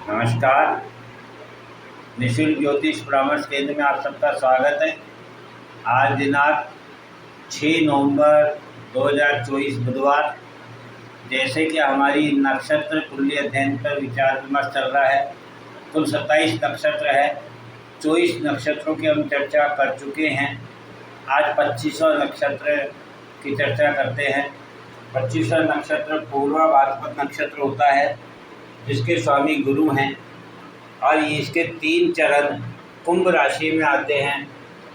नमस्कार। निःशुल्क ज्योतिष परामर्श केंद्र में आप सबका स्वागत है। आज दिनांक 6 नवंबर 2024 बुधवार। जैसे कि हमारी नक्षत्र कुंडली अध्ययन पर विचार विमर्श चल रहा है। कुल 27 नक्षत्र है। 24 नक्षत्रों की हम चर्चा कर चुके हैं। आज 25वां नक्षत्र की चर्चा करते हैं। 25वां नक्षत्र पूर्वा भाद्रपद नक्षत्र होता है, जिसके स्वामी गुरु हैं और इसके 3 चरण कुंभ राशि में आते हैं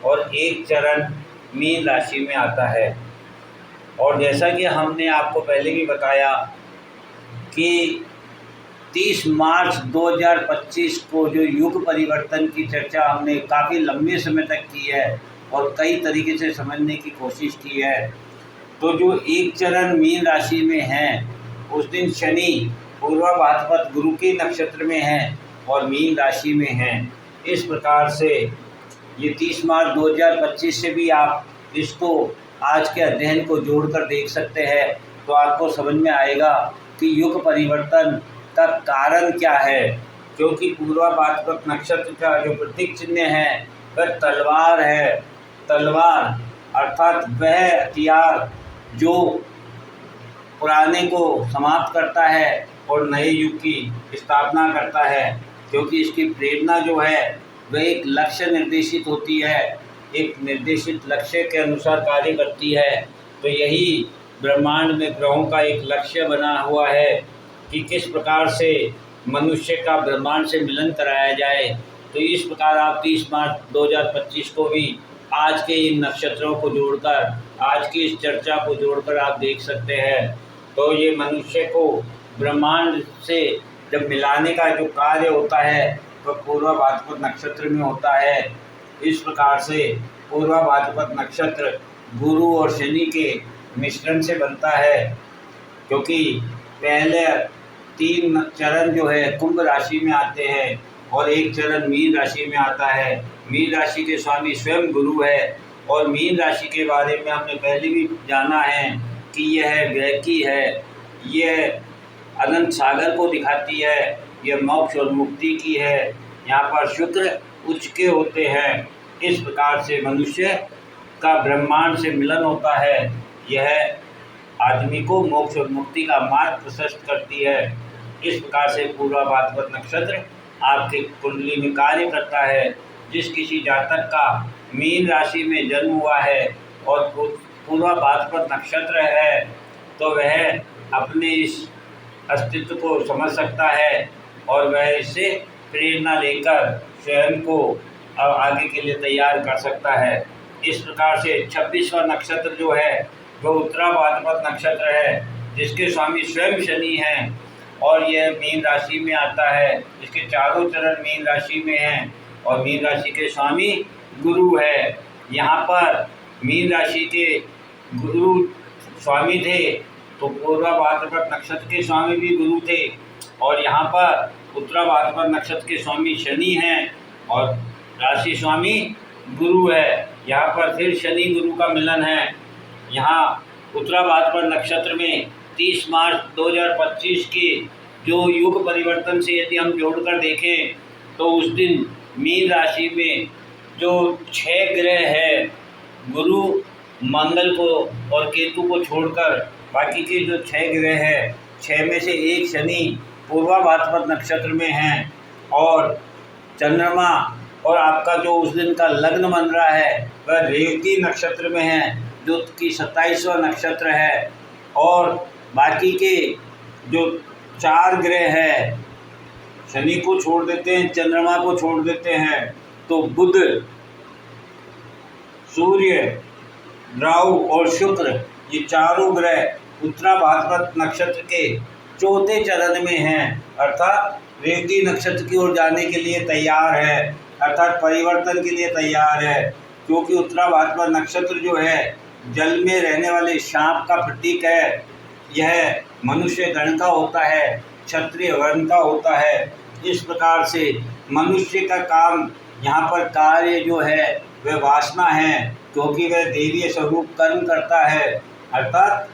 और 1 चरण मीन राशि में आता है। और जैसा कि हमने आपको पहले भी बताया कि 30 मार्च 2025 को जो युग परिवर्तन की चर्चा हमने काफ़ी लंबे समय तक की है और कई तरीके से समझने की कोशिश की है। तो जो 1 चरण मीन राशि में है, उस दिन शनि पूर्वा भाद्रपद गुरु के नक्षत्र में है और मीन राशि में है। इस प्रकार से ये 30 मार्च 2025 से भी आप इसको आज के अध्ययन को जोड़कर देख सकते हैं, तो आपको समझ में आएगा कि युग परिवर्तन का कारण क्या है। क्योंकि पूर्वा भाद्रपद नक्षत्र का जो प्रतीक चिन्ह है वह तलवार है। तलवार अर्थात वह हथियार जो पुराने को समाप्त करता है और नए युग की स्थापना करता है। क्योंकि इसकी प्रेरणा जो है वह एक लक्ष्य निर्देशित होती है, एक निर्देशित लक्ष्य के अनुसार कार्य करती है। तो यही ब्रह्मांड में ग्रहों का एक लक्ष्य बना हुआ है कि किस प्रकार से मनुष्य का ब्रह्मांड से मिलन कराया जाए। तो इस प्रकार आप 30 मार्च 2025 को भी आज के इन नक्षत्रों को जोड़कर, आज की इस चर्चा को जोड़कर आप देख सकते हैं। तो ये मनुष्य को ब्रह्मांड से जब मिलाने का जो कार्य होता है वह पूर्वा भाद्रपद नक्षत्र में होता है। इस प्रकार से पूर्वा भाद्रपद नक्षत्र गुरु और शनि के मिश्रण से बनता है। क्योंकि पहले 3 चरण जो है कुंभ राशि में आते हैं और 1 चरण मीन राशि में आता है। मीन राशि के स्वामी स्वयं गुरु है। और मीन राशि के बारे में हमने पहले भी जाना है कि यह व्यकी है, यह अनंत सागर को दिखाती है, यह मोक्ष और मुक्ति की है। यहाँ पर शुक्र उच्च के होते हैं। इस प्रकार से मनुष्य का ब्रह्मांड से मिलन होता है। यह आदमी को मोक्ष और मुक्ति का मार्ग प्रशस्त करती है। इस प्रकार से पूर्वा भाद्रपद नक्षत्र आपके कुंडली में कार्य करता है। जिस किसी जातक का मीन राशि में जन्म हुआ है और पूर्वा भाद्रपद नक्षत्र है, तो वह अपने इस अस्तित्व को समझ सकता है और वह इससे प्रेरणा लेकर स्वयं को आगे के लिए तैयार कर सकता है। इस प्रकार से 26वां नक्षत्र जो है वह उत्तरा भाद्रपद नक्षत्र है, जिसके स्वामी स्वयं शनि हैं और यह मीन राशि में आता है। इसके चारों चरण मीन राशि में हैं और मीन राशि के स्वामी गुरु है। यहाँ पर मीन राशि के गुरु स्वामी थे तो पूर्वा भाद्रपद नक्षत्र के स्वामी भी गुरु थे। और यहाँ पर उत्तरा भाद्रपद नक्षत्र के स्वामी शनि हैं और राशि स्वामी गुरु है। यहाँ पर फिर शनि गुरु का मिलन है। यहाँ उत्तरा भाद्रपद नक्षत्र में 30 मार्च 2025 की जो युग परिवर्तन से यदि हम जोड़कर देखें, तो उस दिन मीन राशि में जो 6 ग्रह है, गुरु, मंगल को और केतु को छोड़कर बाकी के जो 6 ग्रह हैं, 6 में से 1 शनि पूर्वा भाद्रपद नक्षत्र में हैं और चंद्रमा और आपका जो उस दिन का लग्न बन रहा है वह रेवती नक्षत्र में है, जो कि 27वां नक्षत्र है। और बाकी के जो 4 ग्रह हैं, शनि को छोड़ देते हैं, चंद्रमा को छोड़ देते हैं, तो बुध, सूर्य, राहु और शुक्र, ये चारों ग्रह उत्तरा भाद्रपद नक्षत्र के 4थे चरण में हैं। अर्थात रेवती नक्षत्र की ओर जाने के लिए तैयार है, अर्थात परिवर्तन के लिए तैयार है। क्योंकि उत्तरा भाद्रपद नक्षत्र जो है जल में रहने वाले सांप का प्रतीक है। यह मनुष्य गण का होता है, क्षत्रिय वर्ण का होता है। इस प्रकार से मनुष्य का काम यहाँ पर कार्य जो है वह वासना है, क्योंकि वह देवीय स्वरूप कर्म करता है। अर्थात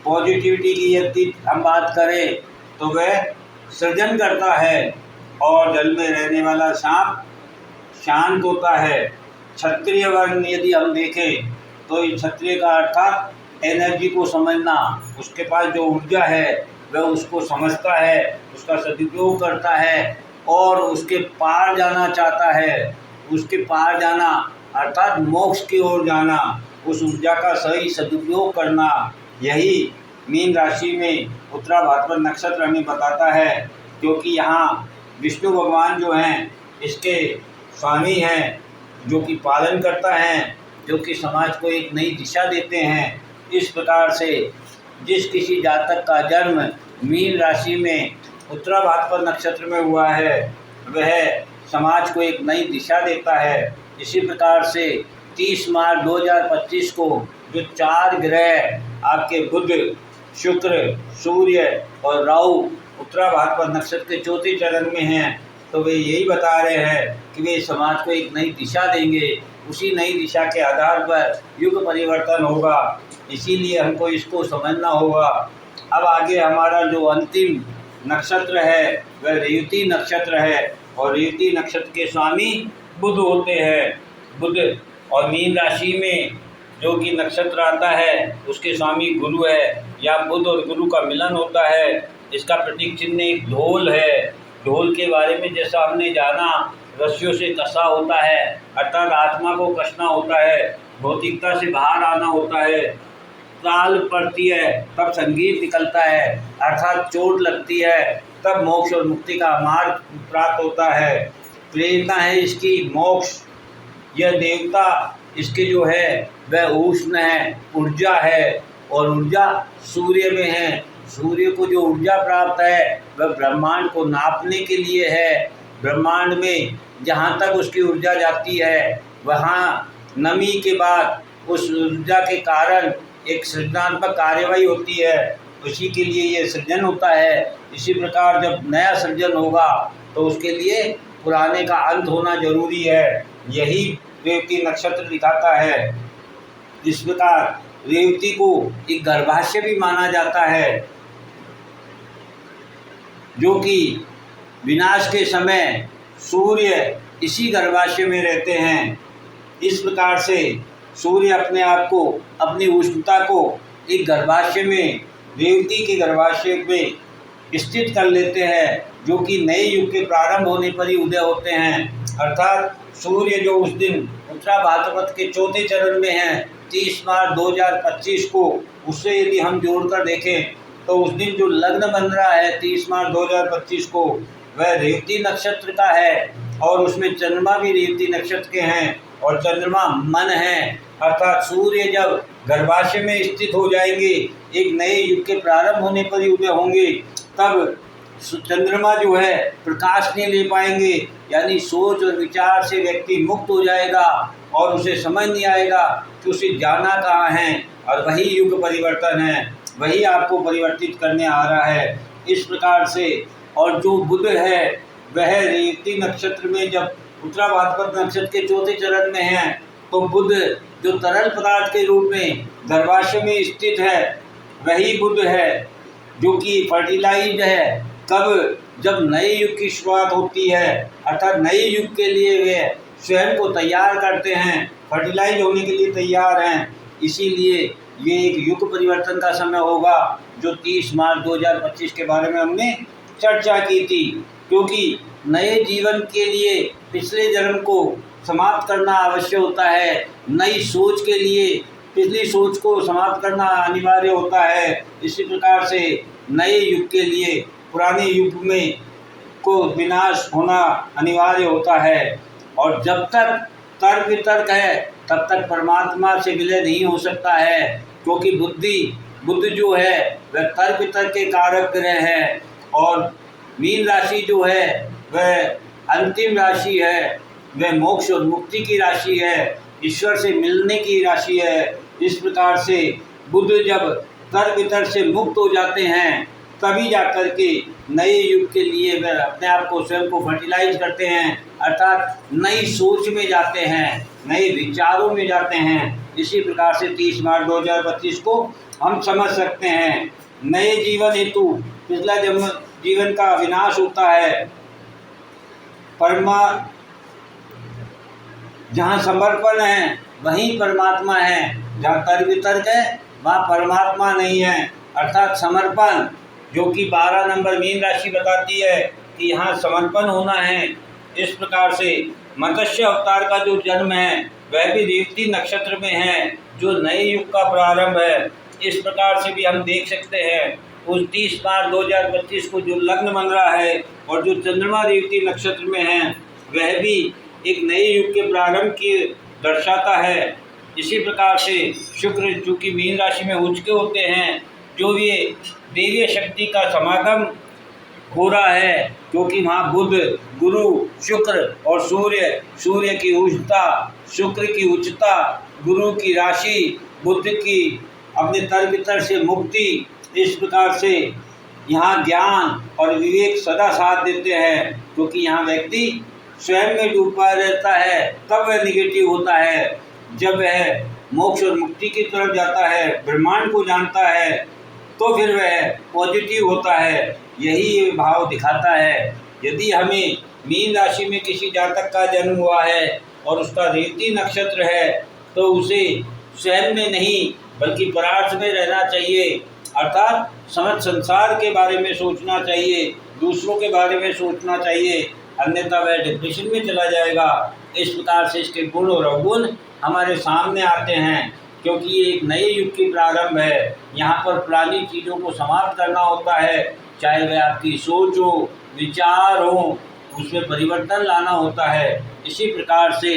पॉजिटिविटी की यदि हम बात करें तो वह सृजन करता है और जल में रहने वाला सांप शांत होता है। क्षत्रिय वर्ण यदि हम देखें तो इस क्षत्रिय का अर्थात एनर्जी को समझना, उसके पास जो ऊर्जा है वह उसको समझता है, उसका सदुपयोग करता है और उसके पार जाना चाहता है। उसके पार जाना अर्थात मोक्ष की ओर जाना, उस ऊर्जा का सही सदुपयोग करना, यही मीन राशि में उत्तरा भाद्रपद नक्षत्र हमें बताता है। क्योंकि यहाँ विष्णु भगवान जो हैं इसके स्वामी हैं, जो कि पालन करता है, जो कि समाज को एक नई दिशा देते हैं। इस प्रकार से जिस किसी जातक का जन्म मीन राशि में उत्तरा भाद्रपद नक्षत्र में हुआ है वह समाज को एक नई दिशा देता है। इसी प्रकार से 30 मार्च 2025 को जो 4 ग्रह आपके बुध, शुक्र, सूर्य और राहु उत्तरा भाद्रपद नक्षत्र के चौथे चरण में हैं, तो वे यही बता रहे हैं कि वे समाज को एक नई दिशा देंगे। उसी नई दिशा के आधार पर युग परिवर्तन होगा, इसीलिए हमको इसको समझना होगा। अब आगे हमारा जो अंतिम नक्षत्र है वह रेवती नक्षत्र है और रेवती नक्षत्र के स्वामी बुध होते हैं। बुध और मीन राशि में जो कि नक्षत्र आता है उसके स्वामी गुरु है, या बुध और गुरु का मिलन होता है। इसका प्रतीक चिन्ह एक ढोल है। ढोल के बारे में जैसा हमने जाना, रस्सियों से कसा होता है, अर्थात आत्मा को कसना होता है, भौतिकता से बाहर आना होता है। ताल पड़ती है तब संगीत निकलता है, अर्थात चोट लगती है तब मोक्ष और मुक्ति का मार्ग प्राप्त होता है। प्रेरणा है इसकी मोक्ष। यह देवता इसके जो है वह उष्ण है, ऊर्जा है, और ऊर्जा सूर्य में है। सूर्य को जो ऊर्जा प्राप्त है वह ब्रह्मांड को नापने के लिए है। ब्रह्मांड में जहाँ तक उसकी ऊर्जा जाती है वहाँ नमी के बाद उस ऊर्जा के कारण एक सृजनात्मक कार्यवाही होती है, उसी के लिए ये सृजन होता है। इसी प्रकार जब नया सृजन होगा तो उसके लिए पुराने का अंत होना जरूरी है, यही रेवती नक्षत्र दिखाता है। इस प्रकार रेवती को एक गर्भाशय भी माना जाता है, जो कि विनाश के समय सूर्य इसी गर्भाशय में रहते हैं। इस प्रकार से सूर्य अपने आप को, अपनी उष्णता को एक गर्भाशय में, रेवती के गर्भाशय में स्थित कर लेते हैं, जो कि नए युग के प्रारंभ होने पर ही उदय होते हैं। अर्थात सूर्य जो उस दिन उत्तरा भाद्रपद के चौथे चरण में है 30 मार्च 2025 को, उससे यदि हम जोड़कर देखें तो उस दिन जो लग्न बन रहा है 30 मार्च 2025 को वह रेवती नक्षत्र का है, और उसमें चंद्रमा भी रेवती नक्षत्र के हैं, और चंद्रमा मन है। अर्थात सूर्य जब गर्भाशय में स्थित हो जाएंगे, एक नए युग के प्रारंभ होने पर ही उदय होंगे, तब चंद्रमा जो है प्रकाश नहीं ले पाएंगे, यानी सोच और विचार से व्यक्ति मुक्त हो जाएगा और उसे समझ नहीं आएगा कि उसे जाना कहाँ है। और वही युग परिवर्तन है, वही आपको परिवर्तित करने आ रहा है। इस प्रकार से, और जो बुध है वह रेवती नक्षत्र में जब उत्तरा भाद्रपद नक्षत्र के चौथे चरण में है, तो बुध जो तरल पदार्थ के रूप में गर्भाशय में स्थित है वही बुध है, जो कि फर्टिलाइज्ड है। कब? जब नए युग की शुरुआत होती है, अर्थात नए युग के लिए वे स्वयं को तैयार करते हैं, फर्टिलाइज होने के लिए तैयार हैं। इसीलिए ये एक युग परिवर्तन का समय होगा, जो 30 मार्च 2025 के बारे में हमने चर्चा की थी। क्योंकि नए जीवन के लिए पिछले जन्म को समाप्त करना आवश्यक होता है, नई सोच के लिए पिछली सोच को समाप्त करना अनिवार्य होता है। इसी प्रकार से नए युग के लिए पुराने युग में को विनाश होना अनिवार्य होता है। और जब तक तर्क वितर्क है तब तक परमात्मा से विलय नहीं हो सकता है, क्योंकि बुद्ध जो है वह तर्क वितर्क के कारक ग्रह है, और मीन राशि जो है वह अंतिम राशि है, वह मोक्ष और मुक्ति की राशि है, ईश्वर से मिलने की राशि है। इस प्रकार से बुध जब तर्क वितर्क से मुक्त हो जाते हैं तभी जाकर के नए युग के लिए वह अपने आप को, स्वयं को फर्टिलाइज करते हैं, अर्थात नई सोच में जाते हैं, नए विचारों में जाते हैं। इसी प्रकार से 30 मार्च 2025 को हम समझ सकते हैं। नए जीवन हेतु पिछला जीवन का विनाश होता है। जहाँ समर्पण है वहीं परमात्मा है, जहाँ तर्क वितर्क है वहाँ परमात्मा नहीं है। अर्थात समर्पण, जो कि 12 नंबर मीन राशि बताती है कि यहाँ समर्पण होना है। इस प्रकार से मत्स्य अवतार का जो जन्म है वह भी रेवती नक्षत्र में है, जो नए युग का प्रारंभ है। इस प्रकार से भी हम देख सकते हैं उस 30 मार्च 2025 को जो लग्न बन रहा है और जो चंद्रमा रेवती नक्षत्र में है वह भी एक नए युग के प्रारंभ की दर्शाता है। इसी प्रकार से शुक्र जो कि मीन राशि में उच्च के होते हैं, जो ये देवीय शक्ति का समागम हो रहा है, क्योंकि वहाँ बुध, गुरु, शुक्र और सूर्य की उच्चता, शुक्र की उच्चता, गुरु की राशि, बुध की अपने तर्क वितर्क से मुक्ति। इस प्रकार से यहाँ ज्ञान और विवेक सदा साथ देते हैं, क्योंकि यहाँ व्यक्ति स्वयं में डूबा रहता है तब वह निगेटिव होता है। जब वह मोक्ष और मुक्ति की तरफ जाता है, ब्रह्मांड को जानता है, तो फिर वह पॉजिटिव होता है। यही भाव दिखाता है। यदि हमें मीन राशि में किसी जातक का जन्म हुआ है और उसका रेवती नक्षत्र है, तो उसे स्वयं में नहीं बल्कि परार्थ में रहना चाहिए। अर्थात समस्त संसार के बारे में सोचना चाहिए, दूसरों के बारे में सोचना चाहिए, अन्यथा वह डिप्रेशन में चला जाएगा। इस प्रकार से इसके गुण और अवगुण हमारे सामने आते हैं, क्योंकि ये एक नए युग की प्रारंभ है। यहाँ पर पुरानी चीज़ों को समाप्त करना होता है, चाहे वह आपकी सोच हो, विचार हो, उसमें परिवर्तन लाना होता है। इसी प्रकार से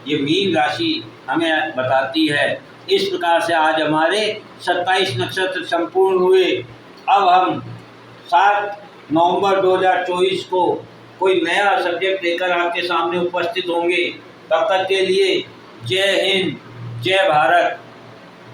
ये मीन राशि हमें बताती है। इस प्रकार से आज हमारे 27 नक्षत्र संपूर्ण हुए। अब हम 7 नवंबर 2024 को कोई नया सब्जेक्ट लेकर आपके सामने उपस्थित होंगे। तब तक के लिए जय हिंद, जय भारत।